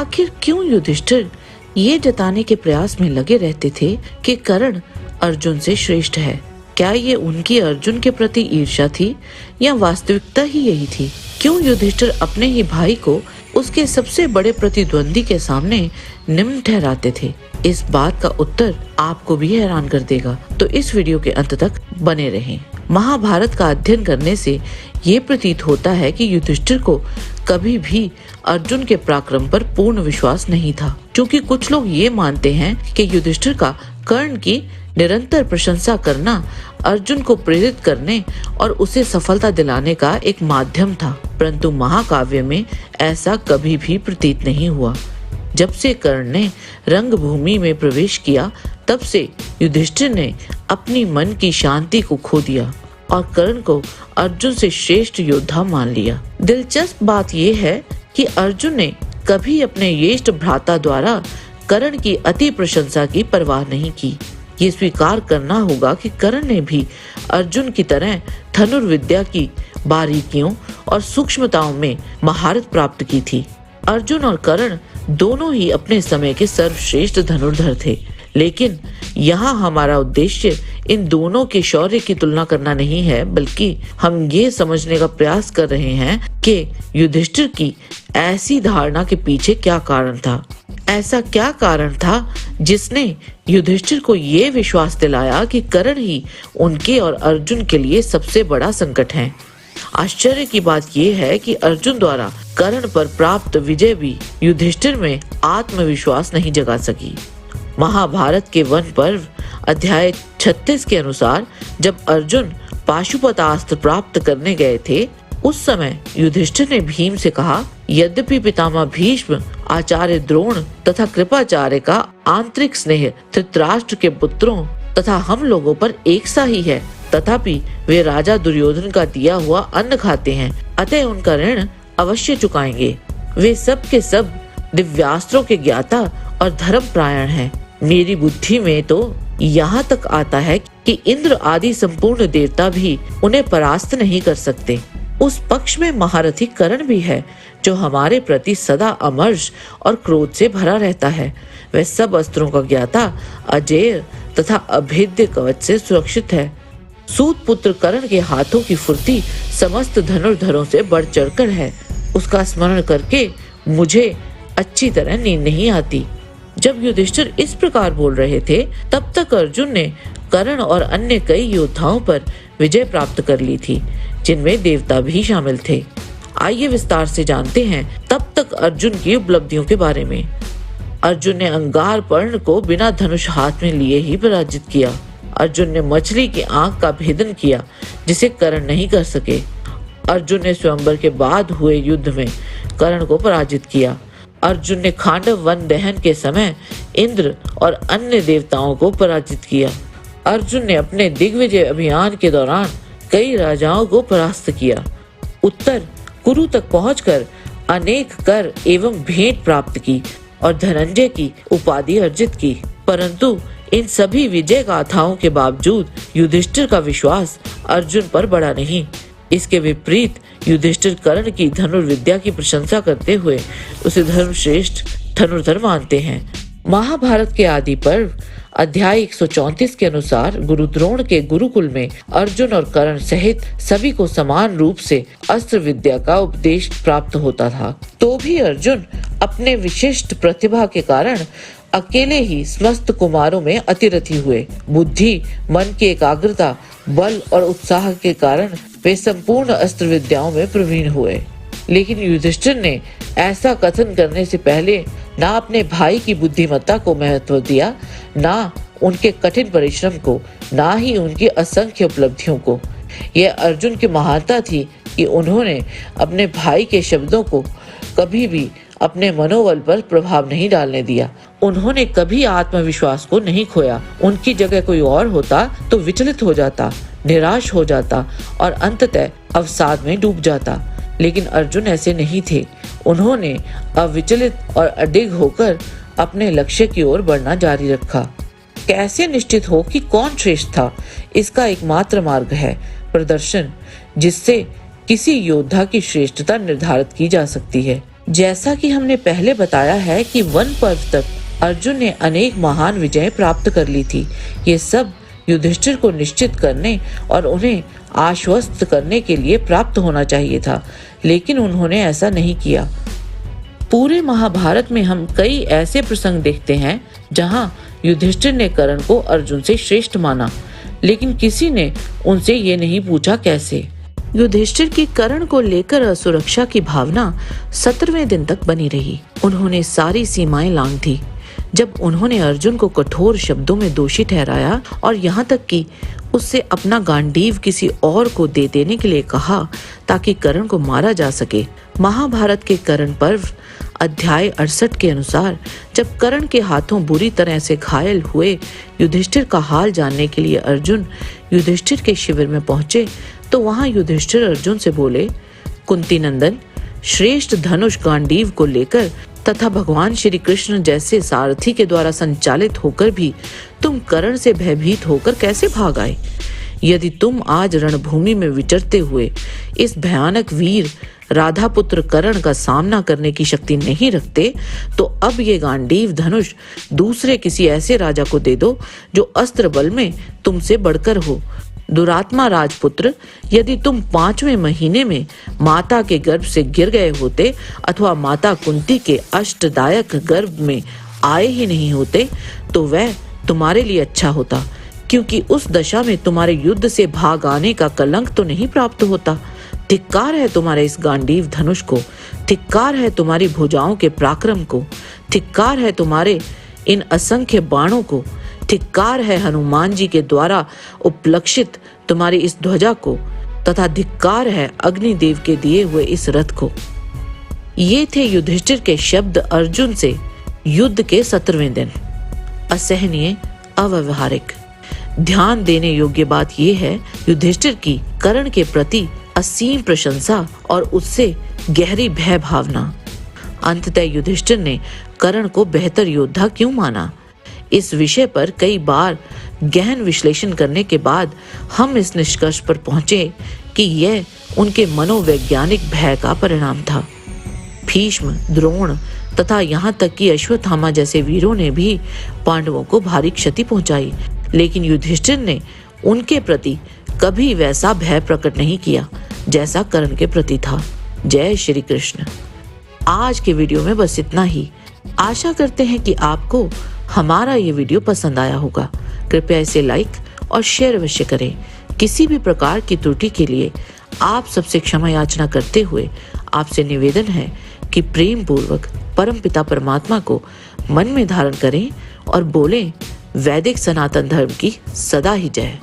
आखिर क्यों युधिष्ठिर ये जताने के प्रयास में लगे रहते थे कि कर्ण अर्जुन से श्रेष्ठ है? क्या ये उनकी अर्जुन के प्रति ईर्ष्या थी या वास्तविकता ही यही थी? क्यों युधिष्ठिर अपने ही भाई को उसके सबसे बड़े प्रतिद्वंदी के सामने निम्न ठहराते थे? इस बात का उत्तर आपको भी हैरान कर देगा, तो इस वीडियो के अंत तक बने रहें। महाभारत का अध्ययन करने से ये प्रतीत होता है कि युधिष्ठिर को कभी भी अर्जुन के पराक्रम पर पूर्ण विश्वास नहीं था, क्योंकि कुछ लोग ये मानते हैं कि युधिष्ठिर का कर्ण की निरंतर प्रशंसा करना अर्जुन को प्रेरित करने और उसे सफलता दिलाने का एक माध्यम था, परंतु महाकाव्य में ऐसा कभी भी प्रतीत नहीं हुआ। जब से कर्ण ने रंगभूमि में प्रवेश किया, तब से युधिष्ठिर ने अपनी मन की शांति को खो दिया और कर्ण को अर्जुन से श्रेष्ठ योद्धा मान लिया। दिलचस्प बात यह है कि अर्जुन ने कभी अपने ज्येष्ठ भ्राता द्वारा कर्ण की अति प्रशंसा की परवाह नहीं की। ये स्वीकार करना होगा कि कर्ण ने भी अर्जुन की तरह धनुर्विद्या की बारीकियों और सूक्ष्मताओं में महारत प्राप्त की थी। अर्जुन और कर्ण दोनों ही अपने समय के सर्वश्रेष्ठ धनुर्धर थे, लेकिन यहाँ हमारा उद्देश्य इन दोनों के शौर्य की तुलना करना नहीं है, बल्कि हम ये समझने का प्रयास कर रहे हैं कि युधिष्ठिर की ऐसी धारणा के पीछे क्या कारण था। ऐसा क्या कारण था जिसने युधिष्ठिर को ये विश्वास दिलाया कि कर्ण ही उनके और अर्जुन के लिए सबसे बड़ा संकट है। आश्चर्य की बात यह है कि अर्जुन द्वारा कर्ण पर प्राप्त विजय भी युधिष्ठिर में आत्मविश्वास नहीं जगा सकी। महाभारत के वन पर्व अध्याय 36 के अनुसार जब अर्जुन पाशुपतास्त्र प्राप्त करने गए थे, उस समय युधिष्ठिर ने भीम से कहा, यद्यपि पितामह भीष्म, आचार्य द्रोण तथा कृपाचार्य का आंतरिक स्नेह धृतराष्ट्र के पुत्रों तथा हम लोगों पर एक सा ही है, तथापि वे राजा दुर्योधन का दिया हुआ अन्न खाते हैं, अतः उनका ऋण अवश्य चुकाएंगे। वे सब के सब दिव्यास्त्रों के ज्ञाता और धर्मपरायण हैं। मेरी बुद्धि में तो यहाँ तक आता है कि इंद्र आदि संपूर्ण देवता भी उन्हें परास्त नहीं कर सकते। उस पक्ष में महारथी कर्ण भी है, जो हमारे प्रति सदा अमर्ष और क्रोध से भरा रहता है। वह सब अस्त्रों का ज्ञाता, अजेय तथा अभेद्य कवच से सुरक्षित है। सूत पुत्र कर्ण के हाथों की फुर्ती समस्त धनुर्धरों से बढ़ चढ़कर है। उसका स्मरण करके मुझे अच्छी तरह नींद नहीं आती। जब युधिष्ठिर इस प्रकार बोल रहे थे, तब तक अर्जुन ने कर्ण और अन्य कई योद्धाओं पर विजय प्राप्त कर ली थी, जिनमें देवता भी शामिल थे। आइए विस्तार से जानते हैं तब तक अर्जुन की उपलब्धियों के बारे में। अर्जुन ने अंगार पर्ण को बिना धनुष हाथ में लिए ही पराजित किया। अर्जुन ने मछली की आंख का भेदन किया, जिसे कर्ण नहीं कर सके। अर्जुन ने स्वयंवर के बाद हुए युद्ध में कर्ण को पराजित किया। अर्जुन ने खांडव वन दहन के समय इंद्र और अन्य देवताओं को पराजित किया। अर्जुन ने अपने दिग्विजय अभियान के दौरान कई राजाओं को परास्त किया। उत्तर कुरु तक पहुंचकर अनेक कर एवं भेंट प्राप्त की और धनंजय की उपाधि अर्जित की। परंतु इन सभी विजय गाथाओं के बावजूद युधिष्ठिर का विश्वास अर्जुन पर बढ़ा नहीं। इसके विपरीत युधिष्ठिर कर्ण की धनुर्विद्या की प्रशंसा करते हुए उसे धर्मश्रेष्ठ धनुर्धर मानते हैं। महाभारत के आदि पर्व अध्याय 134 के अनुसार गुरु द्रोण के गुरुकुल में अर्जुन और कर्ण सहित सभी को समान रूप से अस्त्र विद्या का उपदेश प्राप्त होता था। तो भी अर्जुन अपने विशिष्ट प्रतिभा के कारण अकेले ही समस्त कुमारों में अतिरथी हुए। बुद्धि, मन की एकाग्रता, बल और उत्साह के कारण वे संपूर्ण अस्त्र विद्याओं में प्रवीण हुए। लेकिन युधिष्ठिर ने ऐसा कथन करने से पहले ना अपने भाई की बुद्धिमत्ता को महत्व दिया, ना उनके कठिन परिश्रम को, ना ही उनकी असंख्य उपलब्धियों को। यह अर्जुन की महानता थी कि उन्होंने अपने भाई के शब्दों को कभी भी अपने मनोबल पर प्रभाव नहीं डालने दिया। उन्होंने कभी आत्मविश्वास को नहीं खोया। उनकी जगह कोई और होता तो विचलित हो जाता, निराश हो जाता और अंततः अवसाद में डूब जाता। लेकिन अर्जुन ऐसे नहीं थे। उन्होंने अविचलित और अडिग होकर अपने लक्ष्य की ओर बढ़ना जारी रखा। कैसे निश्चित हो कि कौन श्रेष्ठ था? इसका एकमात्र मार्ग है प्रदर्शन, जिससे किसी योद्धा की श्रेष्ठता निर्धारित की जा सकती है। जैसा कि हमने पहले बताया है कि वन पर्व तक अर्जुन ने अनेक महान विजय प्राप्त कर ली थी। ये सब युधिष्ठिर को निश्चित करने और उन्हें आश्वस्त करने के लिए प्राप्त होना चाहिए था, लेकिन उन्होंने ऐसा नहीं किया। पूरे महाभारत में हम कई ऐसे प्रसंग देखते हैं जहां युधिष्ठिर ने कर्ण को अर्जुन से श्रेष्ठ माना, लेकिन किसी ने उनसे ये नहीं पूछा कैसे। युधिष्ठिर की कर्ण को लेकर असुरक्षा की भावना 17वें दिन तक बनी रही। उन्होंने सारी सीमाएं लांघ दी। जब उन्होंने अर्जुन को कठोर शब्दों में दोषी ठहराया और यहाँ तक कि उससे अपना गांडीव किसी और को दे देने के लिए कहा ताकि कर्ण को मारा जा सके। महाभारत के कर्ण पर्व अध्याय 68 के अनुसार जब कर्ण के हाथों बुरी तरह से घायल हुए युधिष्ठिर का हाल जानने के लिए अर्जुन युधिष्ठिर के शिविर में पहुंचे तो वहां युधिष्ठिर अर्जुन से बोले, कुंती नंदन, श्रेष्ठ धनुष गांडीव को लेकर तथा भगवान श्री कृष्ण जैसे सारथी के द्वारा संचालित होकर भी तुम कर्ण से भयभीत होकर कैसे भाग आए? यदि तुम आज रणभूमि में विचरते हुए इस भयानक वीर राधापुत्र कर्ण का सामना करने की शक्ति नहीं रखते, तो अब ये गांडीव धनुष दूसरे किसी ऐसे राजा को दे दो जो अस्त्र बल में तुमसे बढ़कर हो। दुरात्मा राजपुत्र, यदि तुम 5वें महीने में माता के गर्भ से गिर गए होते अथवा माता कुंती के अष्टदायक गर्भ में आए ही नहीं होते, तो वह तुम्हारे लिए अच्छा होता, क्योंकि उस दशा में तुम्हारे युद्ध से भाग आने का कलंक तो नहीं प्राप्त होता। धिक्कार है तुम्हारे इस गांडीव धनुष को, धिक्कार है तुम्हारी भुजाओं के पराक्रम को, धिक्कार है तुम्हारे इन असंख्य बाणों को, धिक्कार है हनुमान जी के द्वारा उपलक्षित तुम्हारी इस ध्वजा को, तथा धिक्कार है अग्निदेव के दिए हुए इस रथ को। ये थे युधिष्ठिर के शब्द अर्जुन से युद्ध के 17वें दिन। असहनीय, अव्यवहारिक। ध्यान देने योग्य बात यह है युधिष्ठिर की कर्ण के प्रति असीम प्रशंसा और उससे गहरी भय भावना। अंततः युधिष्ठिर ने कर्ण को बेहतर योद्धा क्यों माना? इस विषय पर कई बार गहन विश्लेषण करने के बाद हम इस निष्कर्ष पर पहुंचे कि यह उनके मनोवैज्ञानिक भय का परिणाम था। भीष्म, द्रोण तथा यहाँ तक कि अश्वत्थामा जैसे वीरों ने भी पांडवों को भारी क्षति पहुंचाई, लेकिन युधिष्ठिर ने उनके प्रति कभी वैसा भय प्रकट नहीं किया जैसा कर्ण के प्रति था। जय श्री कृष्ण। आज के वीडियो में बस इतना ही। आशा करते हैं कि आपको हमारा ये वीडियो पसंद आया होगा। कृपया इसे लाइक और शेयर अवश्य करें। किसी भी प्रकार की त्रुटि के लिए आप सबसे क्षमा याचना करते हुए आपसे निवेदन है कि प्रेम पूर्वक परमपिता परमात्मा को मन में धारण करें और बोलें, वैदिक सनातन धर्म की सदा ही जय।